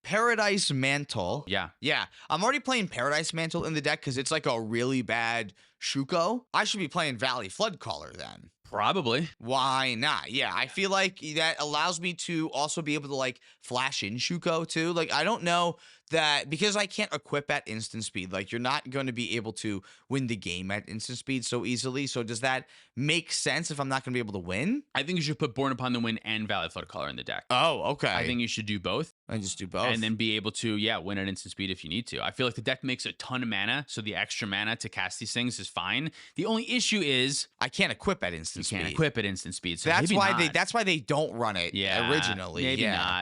Paradise Mantle. Yeah. I'm already playing Paradise Mantle in the deck because it's like a really bad Shuko. I should be playing Valley Floodcaller then. Probably. Why not? Yeah, I feel like that allows me to also be able to like flash in Shuko too. Like I don't know that because I can't equip at instant speed, like you're not going to be able to win the game at instant speed so easily. So does that make sense if I'm not going to be able to win? I think you should put Born Upon the Wind and Valley Floodcaller in the deck. Oh, okay. I think you should do both. I just do both. And then be able to, win at instant speed if you need to. I feel like the deck makes a ton of mana, so the extra mana to cast these things is fine. The only issue is I can't equip at instant speed. You can't equip at instant speed. So that's maybe why not. that's why they don't run it originally.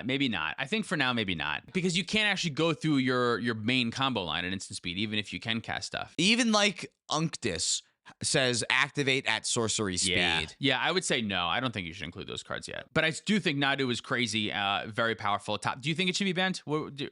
Maybe not. I think for now, maybe not. Because you can't actually go through your main combo line at instant speed, even if you can cast stuff. Even like Unctus says activate at sorcery speed. Yeah, I would say no. I don't think you should include those cards yet. But I do think Nadu is crazy, very powerful. Top. Do you think it should be banned?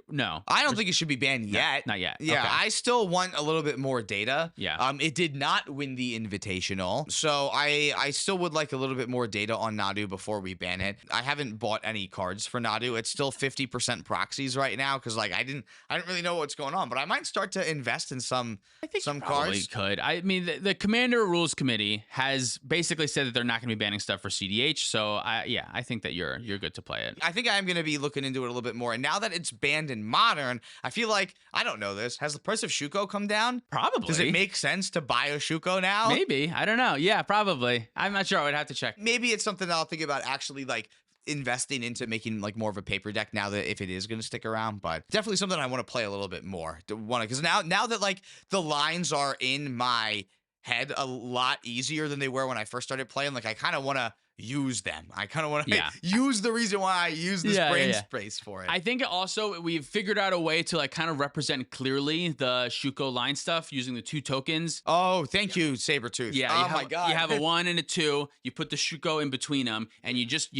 No. I don't think it should be banned yet. Not yet. Yeah, Okay. I still want a little bit more data. Yeah. It did not win the Invitational, so I still would like a little bit more data on Nadu before we ban it. I haven't bought any cards for Nadu. It's still 50% proxies right now because like I didn't really know what's going on, but I might start to invest in some Probably cards. could. I mean, the Commander Rules Committee has basically said that they're not going to be banning stuff for cEDH. So I think that you're good to play it. I think I am going to be looking into it a little bit more. And now that it's banned in Modern, I feel like, I don't know this, has the price of Shuko come down? Probably. Does it make sense to buy a Shuko now? Maybe. I don't know. Yeah, probably. I'm not sure. I would have to check. Maybe it's something that I'll think about actually like investing into making like more of a paper deck now that if it is going to stick around, but definitely something I want to play a little bit more. Because now that like the lines are in my head a lot easier than they were when I first started playing, like I kind of want to use them. I kind of want to use the reason why I use this brain space for it. I think also we've figured out a way to like kind of represent clearly the Shuko line stuff using the 2 tokens. Oh, thank you, Sabretooth. Yeah. Oh my god. You have a 1 and a 2. You put the Shuko in between them, and you just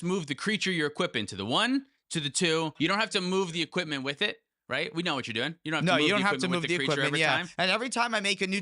move the creature you're equipping to the 1 to the 2. You don't have to move the equipment with it. Right? We know what you're doing. You don't have to move the equipment every time. And every time I make a new,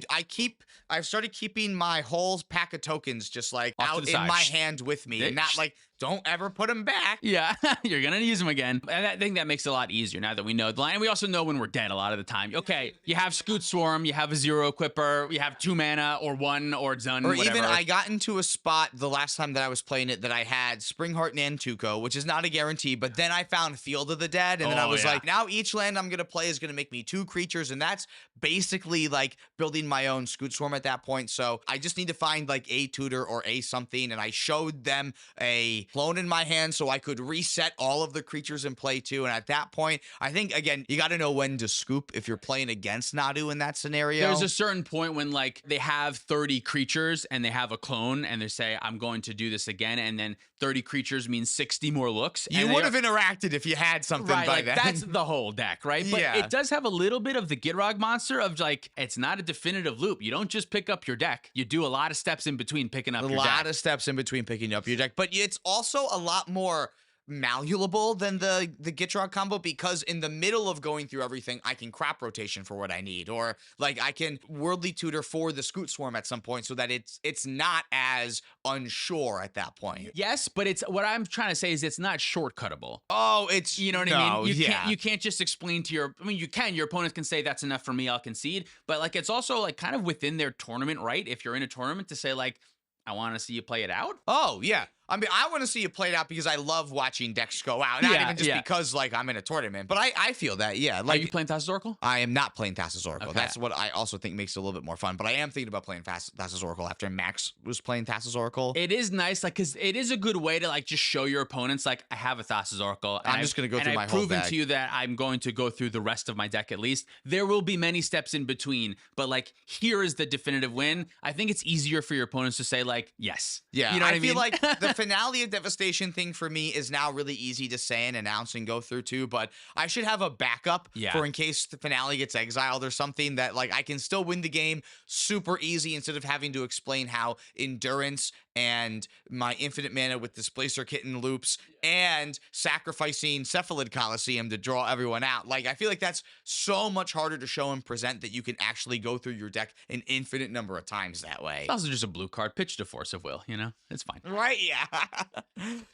I've started keeping my whole pack of tokens just like out in my hand with me, and not like, don't ever put them back. Yeah, you're gonna use them again. And I think that makes it a lot easier now that we know the line. And we also know when we're dead a lot of the time. Okay, you have Scoot Swarm, you have a 0 equipper, you have 2 mana or 1 or done. Or whatever. Even I got into a spot the last time that I was playing it that I had Springheart Nantuko, which is not a guarantee, but then I found Field of the Dead, and then I was like, now each land I'm gonna play is gonna make me 2 creatures, and that's basically like building my own Scoot Swarm at that point. So I just need to find like a tutor or a something, and I showed them a clone in my hand so I could reset all of the creatures in play too. And at that point, I think again, you got to know when to scoop if you're playing against Nadu in that scenario. There's a certain point when like they have 30 creatures and they have a clone and they say, I'm going to do this again, and then 30 creatures means 60 more looks. You would have interacted if you had something by then. That's the whole deck, right? But it does have a little bit of the Gitrog monster of like, it's not a definitive loop. You don't just pick up your deck. You do a lot of steps in between picking up your deck. A lot of steps in between picking up your deck. But it's also a lot more malleable than the Gitrog combo, because in the middle of going through everything, I can crop rotation for what I need, or like I can Worldly Tutor for the Scoot Swarm at some point so that it's not as unsure at that point. Yes, but it's what I'm trying to say is it's not shortcuttable. Oh, it's, you know what I mean? You can't just explain to your, I mean, you can, your opponent can say that's enough for me, I'll concede, but like it's also like kind of within their tournament, right? If you're in a tournament to say like, I want to see you play it out. Oh, yeah. I mean, I want to see you play it out because I love watching decks go out. Not even just because, like, I'm in a tournament. But I feel that, yeah. Like, are you playing Thassa's Oracle? I am not playing Thassa's Oracle. Okay. That's what I also think makes it a little bit more fun. But I am thinking about playing Thassa's Oracle after Max was playing Thassa's Oracle. It is nice, like, because it is a good way to, like, just show your opponents, like, I have a Thassa's Oracle. I'm just going to go through my whole deck. And I've proven to you that I'm going to go through the rest of my deck at least. There will be many steps in between. But, like, here is the definitive win. I think it's easier for your opponents to say, like, yes. Yeah, you know what I mean? feel like the finale of Devastation thing for me is now really easy to say and announce and go through too, but I should have a backup for in case the finale gets exiled or something, that like I can still win the game super easy instead of having to explain how Endurance and my infinite mana with Displacer Kitten loops and sacrificing Cephalid Coliseum to draw everyone out. Like, I feel like that's so much harder to show and present that you can actually go through your deck an infinite number of times that way. It's also just a blue card pitch to Force of Will, you know? It's fine. Right, yeah.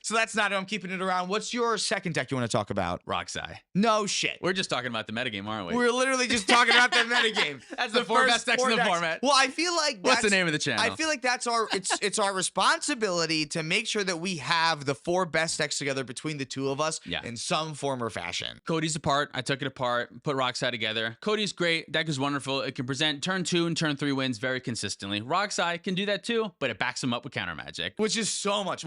So that's not it. I'm keeping it around. What's your second deck you want to talk about? Rograkh. No shit. We're just talking about the metagame, aren't we? We're literally just talking about the metagame. That's the 4 best decks in the format. Well, I feel like what's the name of the channel? I feel like that's our it's our responsibility to make sure that we have the 4 best decks together between the two of us in some form or fashion. Cody's apart. I took it apart, put Rograkh together. Cody's great. Deck is wonderful. It can present turn 2 and turn 3 wins very consistently. Rograkh can do that too, but it backs him up with counter magic, which is so much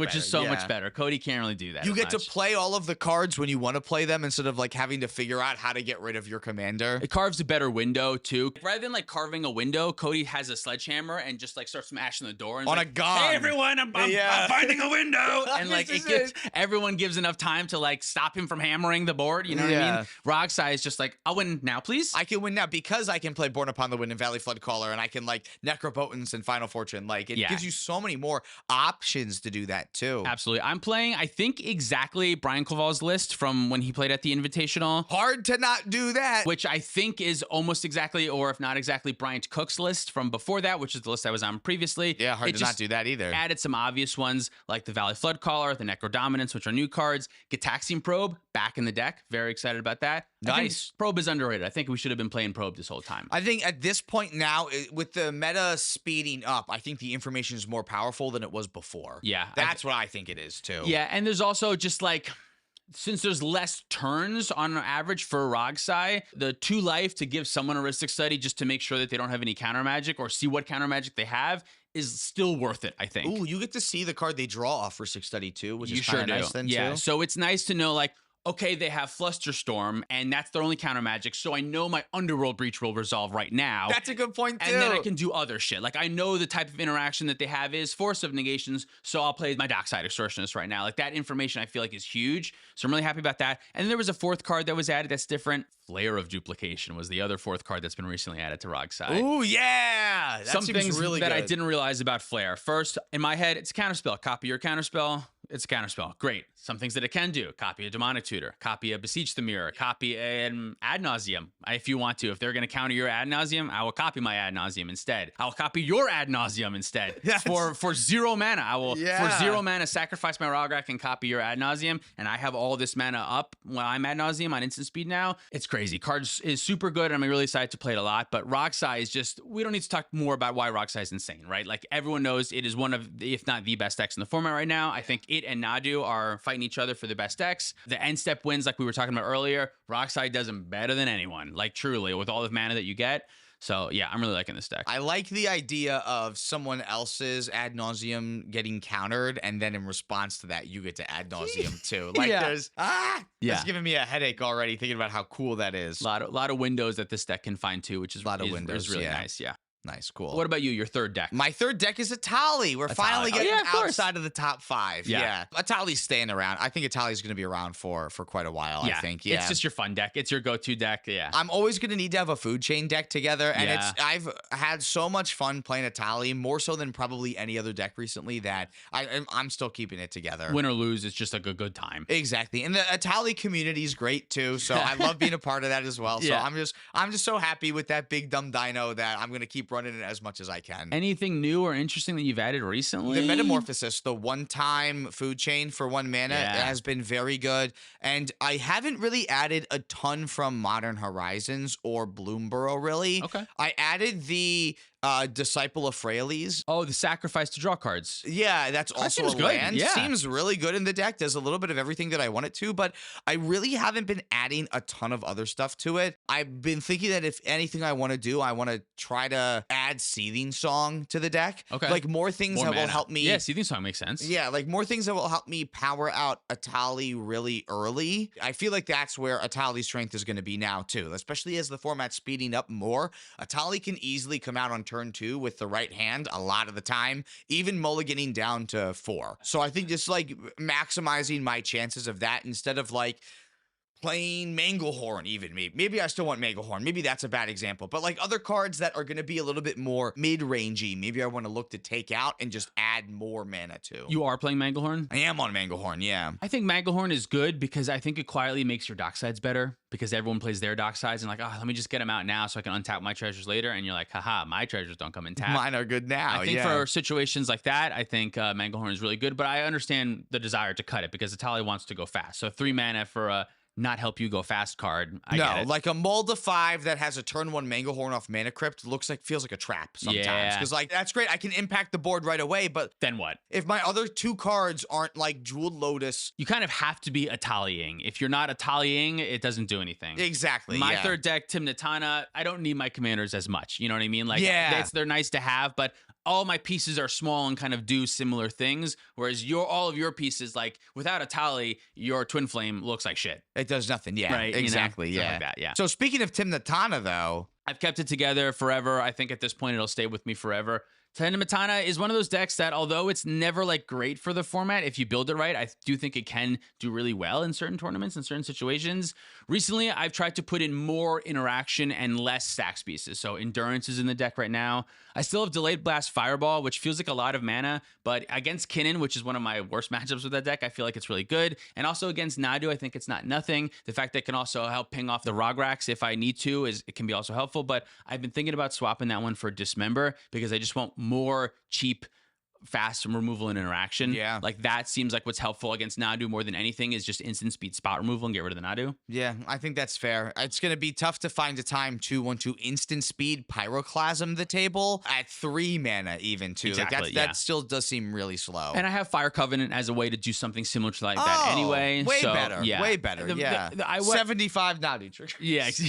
better. Cody can't really do that. You get to play all of the cards when you want to play them instead of like having to figure out how to get rid of your commander. It carves a better window too. Rather than like carving a window, Cody has a sledgehammer and just like starts smashing the door and on like, a gun. Hey everyone, I'm finding a window, and like it gives everyone everyone gives enough time to like stop him from hammering the board. You know what I mean? Rogsai is just like, I'll win now, please. I can win now because I can play Born Upon the Wind and Valley Flood Caller, and I can like Necropotence and Final Fortune. Like it gives you so many more options to do that too. Absolutely. I'm playing, I think, exactly Brian Koval's list from when he played at the Invitational. Hard to not do that. Which I think is almost exactly, or if not exactly, Bryant Cook's list from before that, which is the list I was on previously. Yeah, hard to not do that either. Added some obvious ones like the Valley Flood Caller, the Necro Dominance, which are new cards. Gitaxian Probe back in the deck. Very excited about that. Nice. Probe is underrated. I think we should have been playing Probe this whole time. I think at this point now, with the meta speeding up, I think the information is more powerful than it was before. Yeah. That's what I think it is too. Yeah, and there's also just like, since there's less turns on average for Rogsai, the 2 life to give someone a Ristic Study just to make sure that they don't have any counter magic or see what counter magic they have is still worth it, I think. Ooh, you get to see the card they draw off Ristic Study too, which is kind of nice then yeah, too. So it's nice to know like, okay, they have Flusterstorm, and that's their only counter magic, so I know my Underworld Breach will resolve right now. That's a good point, too. And then I can do other shit. Like, I know the type of interaction that they have is Force of Negations, so I'll play my Dockside Extortionist right now. Like, that information I feel like is huge, so I'm really happy about that. And then there was a 4th card that was added that's different. Flare of Duplication was the other 4th card that's been recently added to Rogsai. Ooh, yeah! That Some seems things really that good. I didn't realize about Flare. First, in my head, it's a counterspell. Copy your counterspell. It's a counterspell. Great. Some things that it can do. Copy a Demonic Tutor. Copy a Beseech the Mirror. Copy an Ad Nauseam if you want to. If they're going to counter your Ad Nauseam, I will copy my Ad Nauseam instead. I will copy your Ad Nauseam instead. Yes. For 0 mana. I will, for 0 mana, sacrifice my Rograkh and copy your Ad Nauseam. And I have all this mana up when I'm Ad Nauseam on instant speed now. It's crazy. Cards is super good. And I'm really excited to play it a lot. But Rogsai is just, we don't need to talk more about why Rogsai is insane, right? Like everyone knows it is one of, if not the best decks in the format right now. I think it and Nadu are fighting each other for the best decks. The end step wins, like we were talking about earlier. Rogsai does them better than anyone, like truly, with all the mana that you get. So yeah, I'm really liking this deck. I like the idea of someone else's Ad Nauseam getting countered, and then in response to that, you get to Ad Nauseam too. Like there's it's giving me a headache already thinking about how cool that is. A lot of windows that this deck can find too, which is windows, really nice. Yeah. Nice, cool. What about you? Your third deck? My third deck is Etali. We're finally getting outside of the top 5. Yeah. Etali's staying around. I think Etali's going to be around for quite a while, I think. Yeah. It's just your fun deck. It's your go-to deck. Yeah. I'm always going to need to have a food chain deck together. And Yeah. I've had so much fun playing Etali, more so than probably any other deck recently, that I'm still keeping it together. Win or lose, it's just like a good time. Exactly. And the Etali community is great too. So I love being a part of that as well. So Yeah. I'm just so happy with that big dumb dino that I'm going to keep running it as much as I can. Anything new or interesting that you've added recently? The Metamorphosis, the one-time food chain for 1 mana, has been very good. And I haven't really added a ton from Modern Horizons or Bloomborough, really. Okay. I added the Disciple of Freyalise. Oh, the sacrifice to draw cards. Yeah, that's also seems a good. land. Yeah. Seems really good in the deck. Does a little bit of everything that I want it to, but I really haven't been adding a ton of other stuff to it. I've been thinking that if anything I want to do, I want to try to add Seething Song to the deck. Okay. Like more things More that will mana. help me. Yeah, Seething Song makes sense. Yeah, like more things that will help me power out Etali really early. I feel like that's where Etali's strength is going to be now too, especially as the format's speeding up more. Etali can easily come out on turn 2 with the right hand a lot of the time, even mulliganing down to 4. So I think just like maximizing my chances of that instead of like playing Manglehorn even. Maybe I still want Manglehorn. Maybe that's a bad example. But like other cards that are going to be a little bit more mid-rangey, maybe I want to look to take out and just add more mana to. You are playing Manglehorn? I am on Manglehorn, yeah. I think Manglehorn is good because I think it quietly makes your dock sides better because everyone plays their dock sides and like, oh, let me just get them out now so I can untap my treasures later. And you're like, haha, my treasures don't come in tap. Mine are good now, I think for situations like that, I think Manglehorn is really good, but I understand the desire to cut it because Etali wants to go fast. So 3 mana for a not help you go fast card. I get it. Like a Mulda 5 that has a turn 1 Manglehorn off Mana Crypt feels like a trap sometimes. Yeah. Because like that's great. I can impact the board right away, but Then what? if my other 2 cards aren't like Jeweled Lotus. You kind of have to be Italiaing. If you're not Italiaing, it doesn't do anything. Exactly. My yeah. third deck, Tymna and Tana, I don't need my commanders as much. You know what I mean? Like, Yeah. they're nice to have, but all my pieces are small and kind of do similar things. Whereas all of your pieces, like without Etali, your Twin Flame looks like shit. It does nothing. Yeah. Right, you know, Exactly. stuff Yeah. like that, yeah. So speaking of Tymna and Tana though. I've kept it together forever. I think at this point it'll stay with me forever. Tymna and Tana is one of those decks that, although it's never like great for the format, if you build it right, I do think it can do really well in certain tournaments, in certain situations. Recently, I've tried to put in more interaction and less stacks pieces. So Endurance is in the deck right now. I still have Delayed Blast Fireball, which feels like a lot of mana, but against Kinnan, which is one of my worst matchups with that deck, I feel like it's really good. And also against Nadu, I think it's not nothing. The fact that it can also help ping off the Rograkhs if I need to, it can be also helpful. But I've been thinking about swapping that one for Dismember because I just want more cheap, fast removal and interaction. Yeah. Like that seems like what's helpful against Nadu more than anything is just instant speed spot removal and get rid of the Nadu. Yeah, I think that's fair. It's going to be tough to find a time to want to instant speed Pyroclasm the table at 3 mana even too. Exactly, like that still does seem really slow. And I have Fire Covenant as a way to do something similar to like that anyway. Way so, better. Yeah. Way better. 75 Nadu triggers.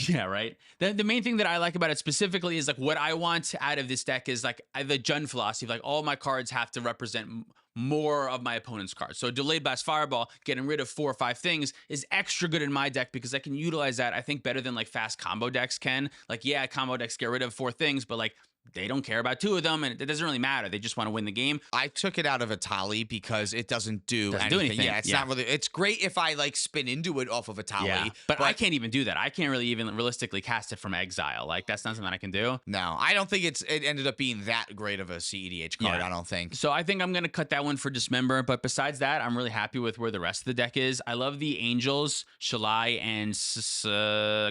Yeah, right. The main thing that I like about it specifically is like what I want out of this deck is like the Jund philosophy. Like all my cards have to represent more of my opponent's cards. So Delayed Blast Fireball, getting rid of 4 or 5 things is extra good in my deck because I can utilize that, I think, better than like fast combo decks can. Like, yeah, combo decks get rid of 4 things, but like they don't care about 2 of them, and it doesn't really matter. They just want to win the game. I took it out of Etali because it doesn't do anything. Yeah, it's not really. It's great if I like spin into it off of Etali, but I can't even do that. I can't really even realistically cast it from exile. Like that's not something I can do. No, I don't think it ended up being that great of a cEDH card. I don't think. So I think I'm gonna cut that one for Dismember. But besides that, I'm really happy with where the rest of the deck is. I love the Angels, Shalai, and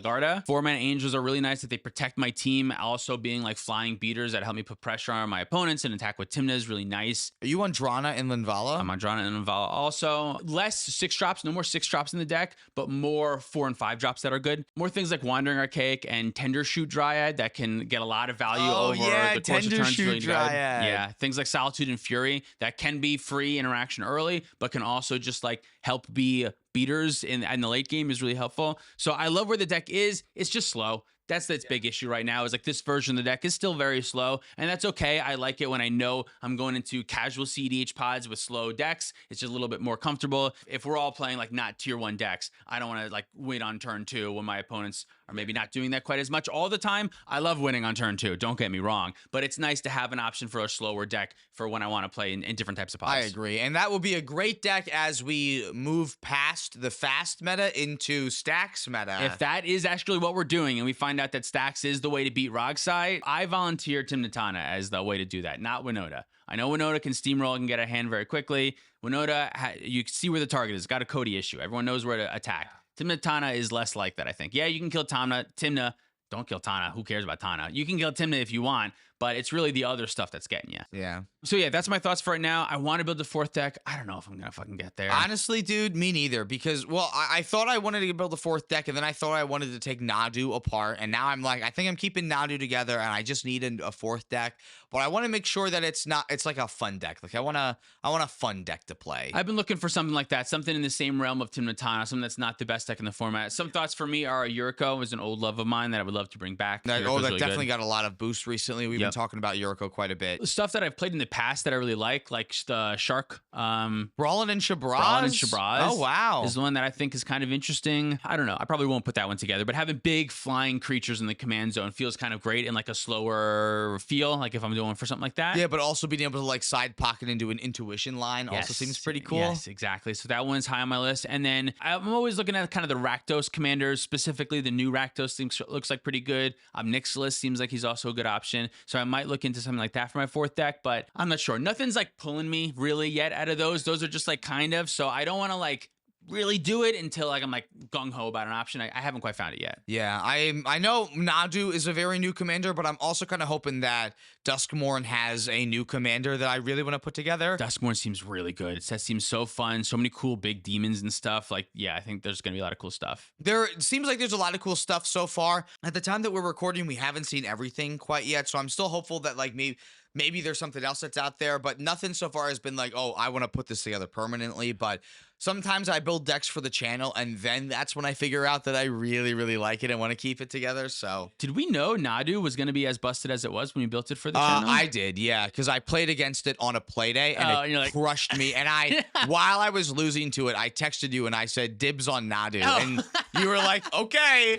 Garda. 4-mana Angels are really nice that they protect my team. Also being like flying beaters that help me put pressure on my opponents, and attack with Tymna is really nice. Are you on Drana and Linvala? I'm on Drana and Linvala also. Less 6 drops, no more 6 drops in the deck, but more 4 and 5 drops that are good. More things like Wandering Archaic and Tender Shoot Dryad that can get a lot of value over the course of turns. Really Dryad. Yeah, things like Solitude and Fury that can be free interaction early, but can also just like help be beaters in the late game is really helpful. So I love where the deck is. It's just slow. That's its big issue right now is like this version of the deck is still very slow, and that's okay. I like it when I know I'm going into casual cEDH pods with slow decks. It's just a little bit more comfortable. If we're all playing like not tier 1 decks, I don't want to like wait on turn 2 when my opponents are maybe not doing that quite as much all the time. I love winning on turn 2, don't get me wrong, but it's nice to have an option for a slower deck for when I want to play in different types of pods. I agree, and that will be a great deck as we move past the fast meta into stacks meta. If that is actually what we're doing and we find out that stacks is the way to beat Rogsai, I volunteer Tymna and Tana as the way to do that, not Winota. I know Winota can steamroll and get a hand very quickly. Winota, you see where the target is. It's got a Cody issue. Everyone knows where to attack. Tymna and Tana is less like that, I think. Yeah, you can kill Tymna. Don't kill Tana. Who cares about Tana? You can kill Tymna if you want, but it's really the other stuff that's getting you. Yeah. So yeah, that's my thoughts for right now. I want to build a 4th deck. I don't know if I'm going to fucking get there. Honestly, dude, me neither. Because, well, I thought I wanted to build a 4th deck, and then I thought I wanted to take Nadu apart, and now I'm like, I think I'm keeping Nadu together, and I just need a 4th deck. But I want to make sure that it's like a fun deck. Like, I want a fun deck to play. I've been looking for something like that, something in the same realm of Tymna and Tana, something that's not the best deck in the format. Some thoughts for me are Yuriko is an old love of mine that I would love to bring back. That definitely got a lot of boost recently. We've been talking about Yuriko quite a bit. Stuff that I've played in the past that I really like the Shark. Brawlin' and Shabraz? Oh, wow. Is the one that I think is kind of interesting. I don't know. I probably won't put that one together, but having big flying creatures in the command zone feels kind of great in like a slower feel, like if I'm doing for something like that. Yeah, but also being able to like side pocket into an intuition line also seems pretty cool. Yes, exactly. So that one's high on my list. And then I'm always looking at kind of the Rakdos commanders, specifically the new Rakdos looks like pretty good. Nixilis seems like he's also a good option. So I might look into something like that for my 4th deck, but I'm not sure. Nothing's like pulling me really yet out of those. Those are just like kind of, so I don't want to like really do it until like I'm like gung-ho about an option. I haven't quite found it yet. Yeah, I know Nadu is a very new commander, but I'm also kind of hoping that Duskmourn has a new commander that I really want to put together. Duskmourn seems really good. It seems so fun. So many cool big demons and stuff. Like, yeah, I think there's going to be a lot of cool stuff. It seems like there's a lot of cool stuff so far. At the time that we're recording, we haven't seen everything quite yet, so I'm still hopeful that like maybe there's something else that's out there, but nothing so far has been like, oh, I want to put this together permanently. But sometimes I build decks for the channel, and then that's when I figure out that I really, really like it and want to keep it together. So, did we know Nadu was going to be as busted as it was when we built it for the channel? I did, yeah, because I played against it on a play day, and it crushed me. And while I was losing to it, I texted you and I said, dibs on Nadu. And You were like, okay.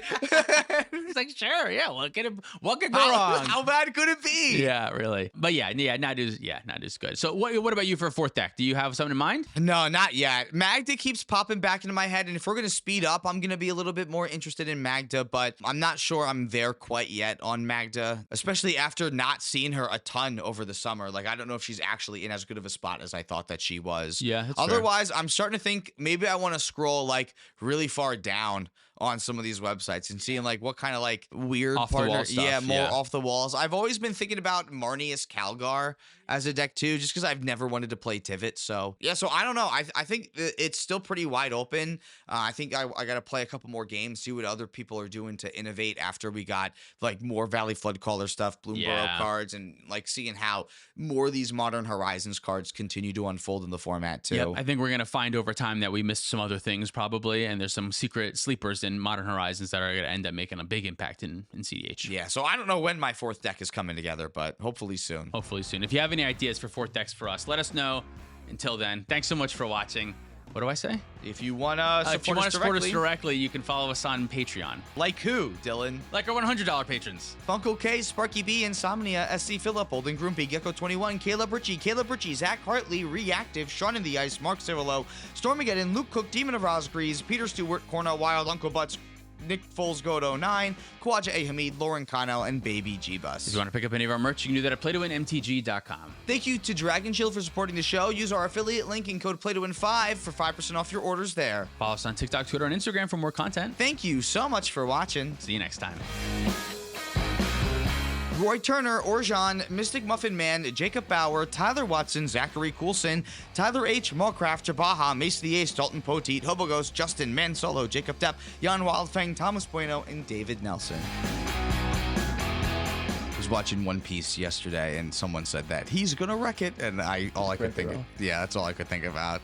He's like, sure, yeah. What could go wrong? How bad could it be? Yeah, really. But Nadu's good. So what about you for a fourth deck? Do you have something in mind? No, not yet. Magda keeps popping back into my head, and if we're going to speed up, I'm going to be a little bit more interested in Magda, but I'm not sure I'm there quite yet on Magda, especially after not seeing her a ton over the summer. Like, I don't know if she's actually in as good of a spot as I thought that she was. Yeah, that's Otherwise, I'm starting to think maybe I want to scroll, like, really far down on some of these websites and seeing like what kind of like weird off the wall stuff, more off the walls. I've always been thinking about Marnius Calgar as a deck too, just because I've never wanted to play Tivit. So yeah, so I don't know. I think it's still pretty wide open. I think I got to play a couple more games, see what other people are doing to innovate after we got like more Valley Floodcaller stuff, Bloomburrow cards, and like seeing how more of these Modern Horizons cards continue to unfold in the format too. Yep. I think we're gonna find over time that we missed some other things probably, and there's some secret sleepers in Modern Horizons that are going to end up making a big impact in cEDH. Yeah, so I don't know when my fourth deck is coming together, but hopefully soon. Hopefully soon. If you have any ideas for fourth decks for us, let us know. Until then, thanks so much for watching. What do I say? If you want to support us directly, you can follow us on Patreon. Like who, Dylan? Like our $100 patrons. Funko K, Sparky B, Insomnia, SC Phillip, Holden Grumpy, Gecko21, Caleb Ritchie, Zach Hartley, Reactive, Sean in the Ice, Mark Cirillo, Stormageddon, Luke Cook, Demon of Rosgrees, Peter Stewart, Cornell Wild, Uncle Butts, Nick Foles Godo 9, Kwaja A. Hamid, Lauren Connell, and Baby G-Bus. If you want to pick up any of our merch, you can do that at playtowinmtg.com. Thank you to Dragon Shield for supporting the show. Use our affiliate link and code PlayToWin5 for 5% off your orders there. Follow us on TikTok, Twitter, and Instagram for more content. Thank you so much for watching. See you next time. Roy Turner, Orjan, Mystic Muffin Man, Jacob Bauer, Tyler Watson, Zachary Coulson, Tyler H., Mallcraft, Jabaha, Mace the Ace, Dalton Poteet, Hobogos, Justin, Man Solo, Jacob Depp, Jan Wildfang, Thomas Bueno, and David Nelson. I was watching One Piece yesterday, and someone said that he's gonna wreck it, and that's all I could think about.